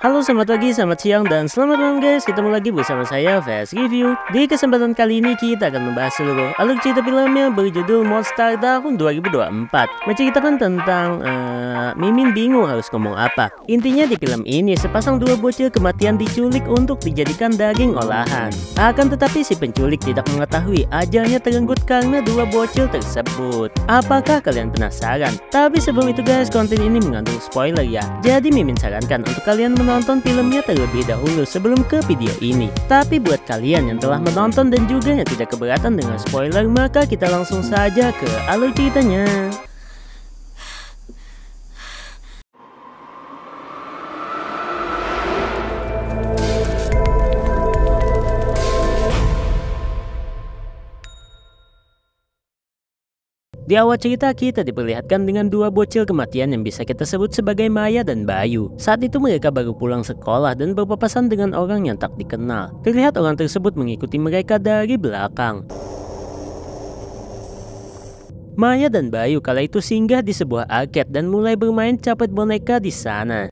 Halo, selamat pagi, selamat siang, dan selamat malam guys. Ketemu lagi bersama saya, Fast Review. Di kesempatan kali ini kita akan membahas seluruh alur cerita film yang berjudul Monster tahun 2024. Menceritakan tentang Mimin bingung harus ngomong apa. Intinya di film ini sepasang dua bocil kematian diculik untuk dijadikan daging olahan. Akan tetapi si penculik tidak mengetahui ajalnya terenggut karena dua bocil tersebut. Apakah kalian penasaran? Tapi sebelum itu guys, konten ini mengandung spoiler ya. Jadi Mimin sarankan untuk kalian menonton filmnya terlebih dahulu sebelum ke video ini. Tapi buat kalian yang telah menonton dan juga yang tidak keberatan dengan spoiler, maka kita langsung saja ke alur ceritanya. Di awal cerita kita diperlihatkan dengan dua bocil kematian yang bisa kita sebut sebagai Maya dan Bayu. Saat itu mereka baru pulang sekolah dan berpapasan dengan orang yang tak dikenal. Terlihat orang tersebut mengikuti mereka dari belakang. Maya dan Bayu kala itu singgah di sebuah arcade dan mulai bermain capet boneka di sana.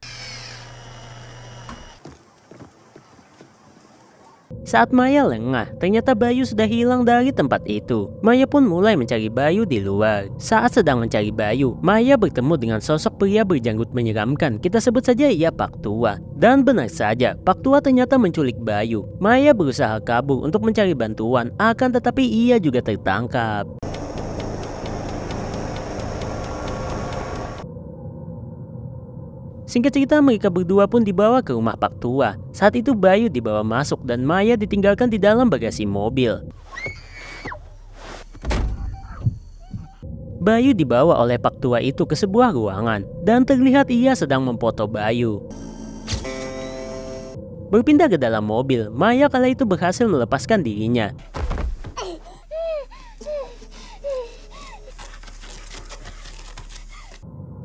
Saat Maya lengah, ternyata Bayu sudah hilang dari tempat itu. Maya pun mulai mencari Bayu di luar. Saat sedang mencari Bayu, Maya bertemu dengan sosok pria berjanggut menyeramkan. Kita sebut saja ia Pak Tua. Dan benar saja, Pak Tua ternyata menculik Bayu. Maya berusaha kabur untuk mencari bantuan, akan tetapi ia juga tertangkap. Singkat cerita, mereka berdua pun dibawa ke rumah Pak Tua. Saat itu Bayu dibawa masuk dan Maya ditinggalkan di dalam bagasi mobil. Bayu dibawa oleh Pak Tua itu ke sebuah ruangan dan terlihat ia sedang memfoto Bayu. Berpindah ke dalam mobil, Maya kala itu berhasil melepaskan dirinya.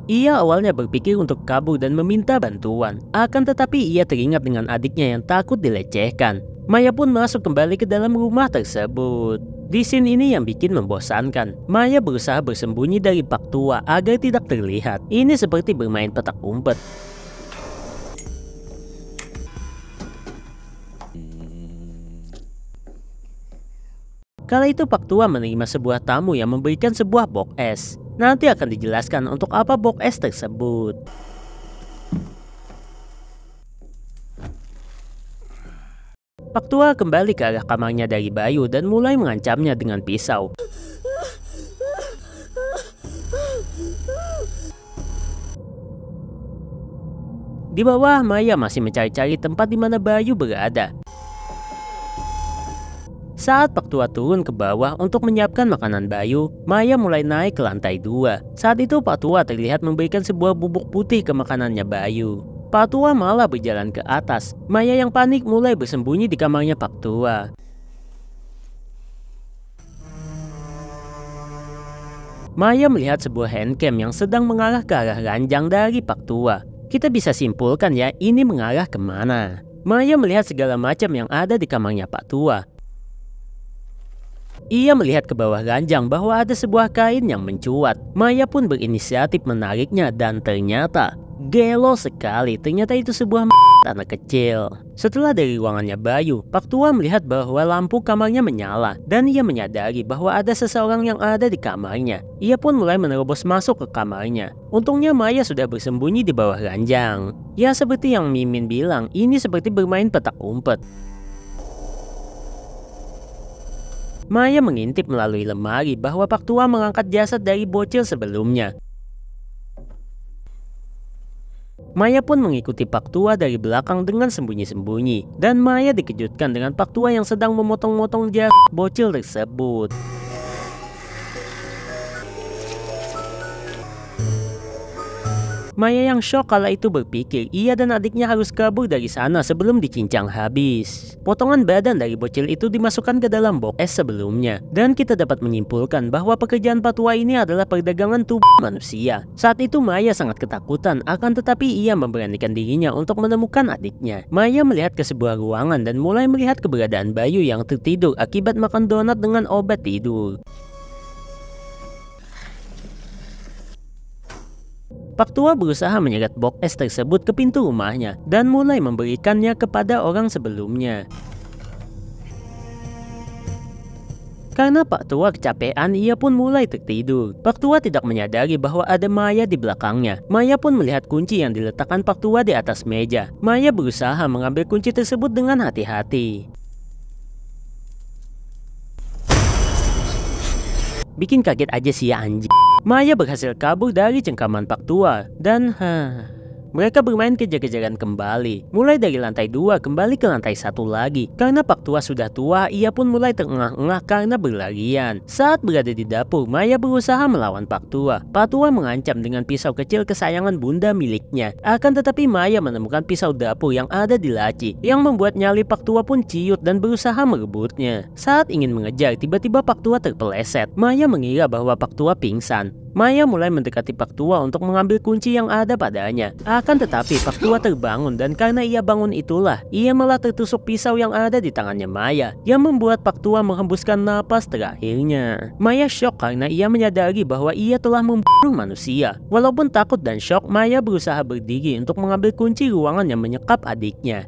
Ia awalnya berpikir untuk kabur dan meminta bantuan, akan tetapi ia teringat dengan adiknya yang takut dilecehkan. Maya pun masuk kembali ke dalam rumah tersebut. Di scene ini yang bikin membosankan. Maya berusaha bersembunyi dari Pak Tua agar tidak terlihat. Ini seperti bermain petak umpet. Kala itu Pak Tua menerima sebuah tamu yang memberikan sebuah box es. Nanti akan dijelaskan untuk apa box es tersebut. Pak Tua kembali ke arah kamarnya dari Bayu dan mulai mengancamnya dengan pisau. Di bawah, Maya masih mencari-cari tempat di mana Bayu berada. Saat Pak Tua turun ke bawah untuk menyiapkan makanan Bayu, Maya mulai naik ke lantai 2. Saat itu Pak Tua terlihat memberikan sebuah bubuk putih ke makanannya Bayu. Pak Tua malah berjalan ke atas. Maya yang panik mulai bersembunyi di kamarnya Pak Tua. Maya melihat sebuah handcam yang sedang mengarah ke arah ranjang dari Pak Tua. Kita bisa simpulkan ya, ini mengarah kemana. Maya melihat segala macam yang ada di kamarnya Pak Tua. Ia melihat ke bawah ranjang bahwa ada sebuah kain yang mencuat. Maya pun berinisiatif menariknya dan ternyata gelo sekali. Ternyata itu sebuah anak kecil. Setelah dari ruangannya Bayu, Pak Tua melihat bahwa lampu kamarnya menyala dan ia menyadari bahwa ada seseorang yang ada di kamarnya. Ia pun mulai menerobos masuk ke kamarnya. Untungnya Maya sudah bersembunyi di bawah ranjang. Ya seperti yang Mimin bilang, ini seperti bermain petak umpet. Maya mengintip melalui lemari bahwa Pak Tua mengangkat jasad dari bocil sebelumnya. Maya pun mengikuti Pak Tua dari belakang dengan sembunyi-sembunyi. Dan Maya dikejutkan dengan Pak Tua yang sedang memotong-motong jasad bocil tersebut. Maya yang shock kala itu berpikir ia dan adiknya harus kabur dari sana sebelum dicincang habis. Potongan badan dari bocil itu dimasukkan ke dalam box es sebelumnya. Dan kita dapat menyimpulkan bahwa pekerjaan Pak Tua ini adalah perdagangan tubuh manusia. Saat itu Maya sangat ketakutan, akan tetapi ia memberanikan dirinya untuk menemukan adiknya. Maya melihat ke sebuah ruangan dan mulai melihat keberadaan Bayu yang tertidur akibat makan donat dengan obat tidur. Pak Tua berusaha menyeret box es tersebut ke pintu rumahnya dan mulai memberikannya kepada orang sebelumnya. Karena Pak Tua kecapean, ia pun mulai tertidur. Pak Tua tidak menyadari bahwa ada Maya di belakangnya. Maya pun melihat kunci yang diletakkan Pak Tua di atas meja. Maya berusaha mengambil kunci tersebut dengan hati-hati. Bikin kaget aja sih ya anjing. Maya berhasil kabur dari cengkaman Pak Tua dan mereka bermain kejar-kejaran kembali. Mulai dari lantai 2 kembali ke lantai 1 lagi. Karena Pak Tua sudah tua, ia pun mulai terengah-engah karena berlarian. Saat berada di dapur, Maya berusaha melawan Pak Tua. Pak Tua mengancam dengan pisau kecil kesayangan bunda miliknya. Akan tetapi Maya menemukan pisau dapur yang ada di laci, yang membuat nyali Pak Tua pun ciut dan berusaha merebutnya. Saat ingin mengejar, tiba-tiba Pak Tua terpeleset. Maya mengira bahwa Pak Tua pingsan. Maya mulai mendekati Pak Tua untuk mengambil kunci yang ada padanya. Akan tetapi Pak Tua terbangun dan karena ia bangun itulah, ia malah tertusuk pisau yang ada di tangannya Maya, yang membuat Pak Tua menghembuskan napas terakhirnya. Maya syok karena ia menyadari bahwa ia telah membunuh manusia. Walaupun takut dan syok, Maya berusaha berdiri untuk mengambil kunci ruangan yang menyekap adiknya.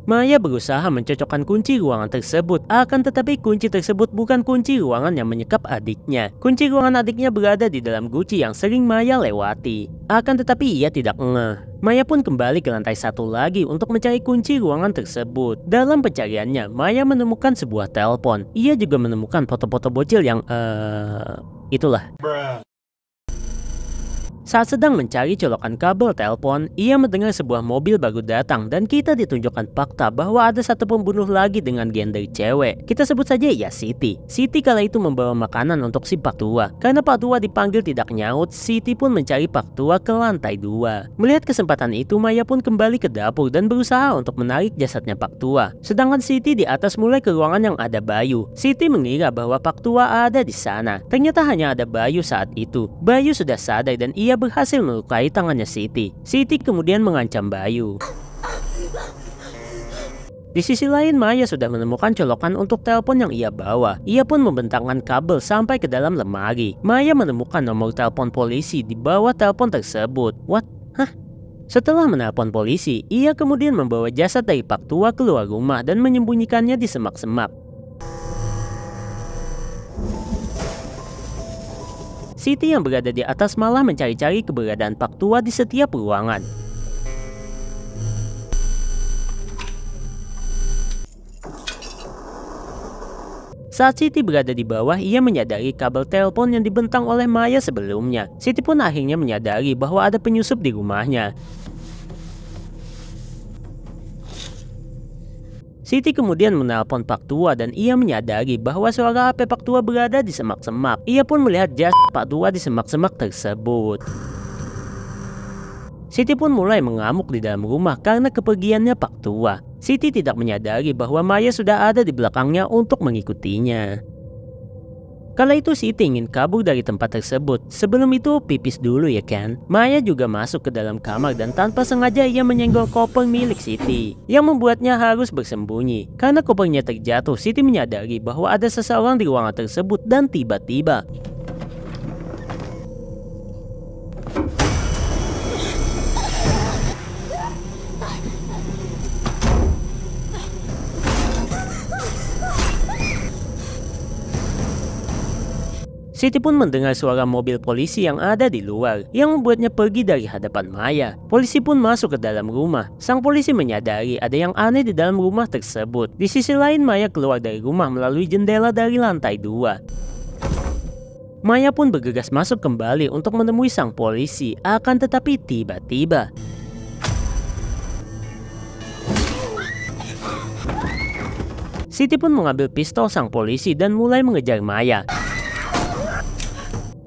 Maya berusaha mencocokkan kunci ruangan tersebut, akan tetapi kunci tersebut bukan kunci ruangan yang menyekap adiknya. Kunci ruangan adiknya berada di dalam guci yang sering Maya lewati. Akan tetapi ia tidak ngeh. Maya pun kembali ke lantai 1 lagi untuk mencari kunci ruangan tersebut. Dalam pencariannya, Maya menemukan sebuah telepon. Ia juga menemukan foto-foto bocil yang itulah. Saat sedang mencari colokan kabel telepon, ia mendengar sebuah mobil baru datang dan kita ditunjukkan fakta bahwa ada satu pembunuh lagi dengan gender cewek. Kita sebut saja ya Siti. Siti kala itu membawa makanan untuk si Pak Tua. Karena Pak Tua dipanggil tidak nyaut, Siti pun mencari Pak Tua ke lantai 2. Melihat kesempatan itu, Maya pun kembali ke dapur dan berusaha untuk menarik jasadnya Pak Tua. Sedangkan Siti di atas mulai ke ruangan yang ada Bayu. Siti mengira bahwa Pak Tua ada di sana. Ternyata hanya ada Bayu saat itu. Bayu sudah sadar dan ia berhasil melukai tangannya Siti. Siti kemudian mengancam Bayu. Di sisi lain, Maya sudah menemukan colokan untuk telepon yang ia bawa. Ia pun membentangkan kabel sampai ke dalam lemari. Maya menemukan nomor telepon polisi di bawah telepon tersebut. What? Hah? Setelah menelpon polisi, ia kemudian membawa jasad dari Pak Tua keluar rumah dan menyembunyikannya di semak-semak. Siti yang berada di atas malah mencari-cari keberadaan Pak Tua di setiap ruangan. Saat Siti berada di bawah, ia menyadari kabel telepon yang dibentang oleh Maya sebelumnya. Siti pun akhirnya menyadari bahwa ada penyusup di rumahnya. Siti kemudian menelpon Pak Tua dan ia menyadari bahwa suara HP Pak Tua berada di semak-semak. Ia pun melihat jasad Pak Tua di semak-semak tersebut. Siti pun mulai mengamuk di dalam rumah karena kepergiannya Pak Tua. Siti tidak menyadari bahwa Maya sudah ada di belakangnya untuk mengikutinya. Kala itu Siti ingin kabur dari tempat tersebut. Sebelum itu pipis dulu ya kan. Maya juga masuk ke dalam kamar dan tanpa sengaja ia menyenggol koper milik Siti, yang membuatnya harus bersembunyi. Karena kopernya terjatuh, Siti menyadari bahwa ada seseorang di ruangan tersebut dan tiba-tiba Siti pun mendengar suara mobil polisi yang ada di luar, yang membuatnya pergi dari hadapan Maya. Polisi pun masuk ke dalam rumah. Sang polisi menyadari ada yang aneh di dalam rumah tersebut. Di sisi lain, Maya keluar dari rumah melalui jendela dari lantai 2. Maya pun bergegas masuk kembali untuk menemui sang polisi. Akan tetapi tiba-tiba Siti pun mengambil pistol sang polisi dan mulai mengejar Maya.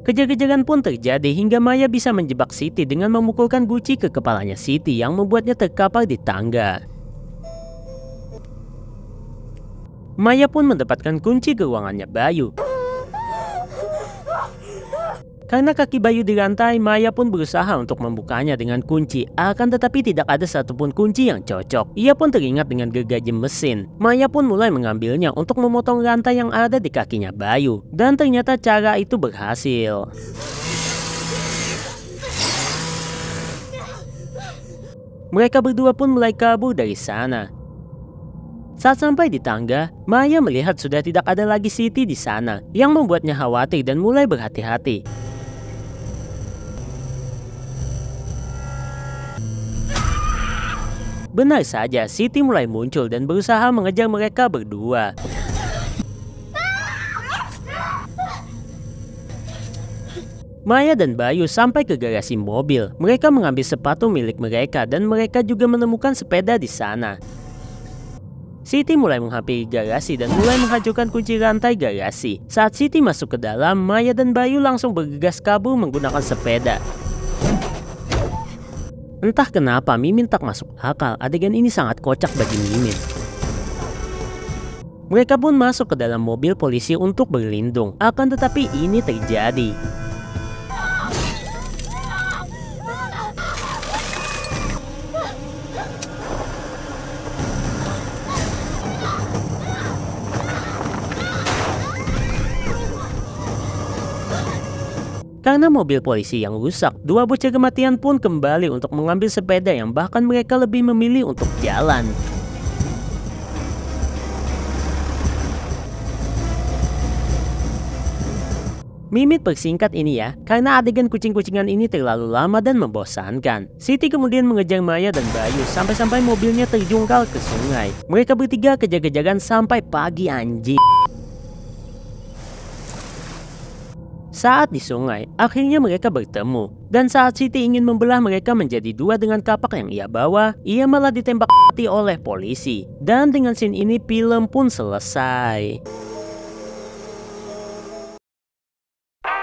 Kejar-kejaran pun terjadi hingga Maya bisa menjebak Siti dengan memukulkan guci ke kepalanya Siti yang membuatnya terkapar di tangga. Maya pun mendapatkan kunci ke ruangannya Bayu. Karena kaki Bayu di lantai, Maya pun berusaha untuk membukanya dengan kunci. Akan tetapi tidak ada satupun kunci yang cocok. Ia pun teringat dengan gergaji mesin. Maya pun mulai mengambilnya untuk memotong rantai yang ada di kakinya Bayu. Dan ternyata cara itu berhasil. Mereka berdua pun mulai kabur dari sana. Saat sampai di tangga, Maya melihat sudah tidak ada lagi Siti di sana, yang membuatnya khawatir dan mulai berhati-hati. Benar saja, Siti mulai muncul dan berusaha mengejar mereka berdua. Maya dan Bayu sampai ke garasi mobil. Mereka mengambil sepatu milik mereka dan mereka juga menemukan sepeda di sana. Siti mulai menghampiri garasi dan mulai menghancurkan kunci rantai garasi. Saat Siti masuk ke dalam, Maya dan Bayu langsung bergegas kabur menggunakan sepeda. Entah kenapa Mimin tak masuk akal, adegan ini sangat kocak bagi Mimin. Mereka pun masuk ke dalam mobil polisi untuk berlindung, akan tetapi ini terjadi. Karena mobil polisi yang rusak, dua bocah kematian pun kembali untuk mengambil sepeda yang bahkan mereka lebih memilih untuk jalan. Mimit persingkat ini ya, karena adegan kucing-kucingan ini terlalu lama dan membosankan. Siti kemudian mengejar Maya dan Bayu sampai-sampai mobilnya terjungkal ke sungai. Mereka bertiga kejar-kejaran sampai pagi anjing. Saat di sungai, akhirnya mereka bertemu. Dan saat Siti ingin membelah mereka menjadi dua dengan kapak yang ia bawa, ia malah ditembak mati oleh polisi. Dan dengan scene ini film pun selesai.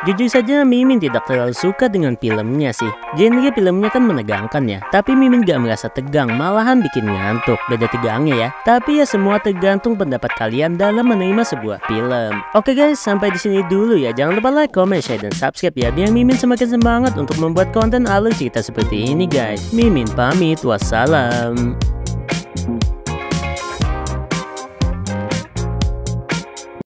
Jujur saja Mimin tidak terlalu suka dengan filmnya sih. Genre filmnya kan menegangkan ya, tapi Mimin gak merasa tegang, malahan bikin ngantuk. Beda tegangnya ya, tapi ya semua tergantung pendapat kalian dalam menerima sebuah film. Oke guys, sampai di sini dulu ya. Jangan lupa like, comment, share, dan subscribe ya, biar Mimin semakin semangat untuk membuat konten alur cerita seperti ini guys. Mimin pamit, wassalam.